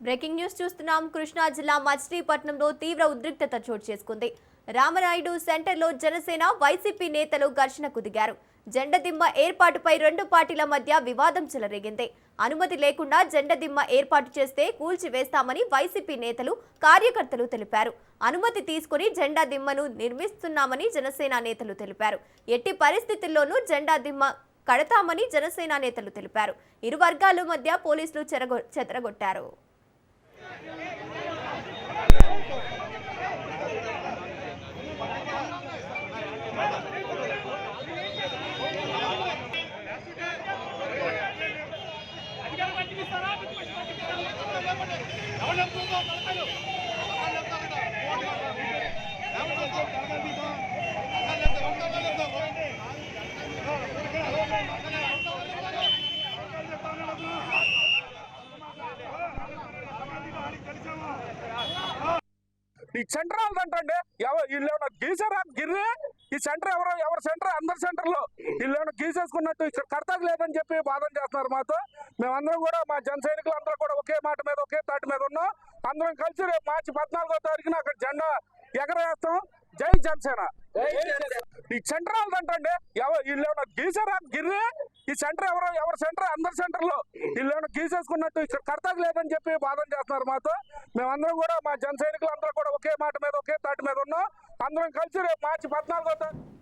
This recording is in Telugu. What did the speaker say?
బ్రేకింగ్ న్యూస్ చూస్తున్నాం. కృష్ణా జిల్లా మచిలీపట్నంలో తీవ్ర ఉద్రిక్తత చోటు చేసుకుంది. రామనాయుడు సెంటర్లో జనసేన వైసీపీ నేతలు ఘర్షణకు దిగారు. జెండదిమ్మ ఏర్పాటుపై రెండు పార్టీల మధ్య వివాదం చెలరేగింది. అనుమతి లేకుండా జెండదిమ్మ ఏర్పాటు చేస్తే కూల్చివేస్తామని వైసీపీ నేతలు కార్యకర్తలు తెలిపారు. అనుమతి తీసుకుని జెండా దిమ్మను నిర్మిస్తున్నామని జనసేన నేతలు తెలిపారు. ఎట్టి పరిస్థితుల్లోనూ జెండా దిమ్మ కడతామని జనసేన నేతలు తెలిపారు. ఇరు వర్గాల మధ్య పోలీసులు చెదరగొట్టారు. ఈ సెంటర్ వాళ్ళదంటే వీళ్ళు ఏమైనా గీసారా గిర్రే? ఈ సెంటర్ ఎవరి సెంటర్? అందరి సెంటర్లో వీళ్ళు ఏమైనా గీసేసుకున్నట్టు ఇక్కడ కర్తవ్యం లేదని చెప్పి వాదన చేస్తున్నారు మాతో. మేమందరం కూడా మా జన సైనికులు అందరూ కూడా ఒకే మాట మీద ఒకే తాటి మీద ఉన్నాం. అందరం కలిసి రేపు మార్చి 14వ తారీఖున అక్కడ జెండా ఎగరేస్తాం. జై జనసేన. ఈ సెంటర్ వాళ్ళదంటే వీళ్ళు ఏమైనా గీసారా గిర్రే? ఈ సెంటర్ ఎవరి సెంటర్? అందరి సెంటర్లో వీళ్ళు ఏమైనా గీసేసుకున్నట్టు ఇక్కడ కర్తవ్యం లేదని చెప్పి వాదన చేస్తున్నారు మాతో. మేమందరం కూడా మా జన సైనికులు అందరూ కూడా ఒకే మాట మీద ఒకే తాటి మీద ఉన్నాం. అందరం కలిసి రేపు మార్చి 14వ తారీఖు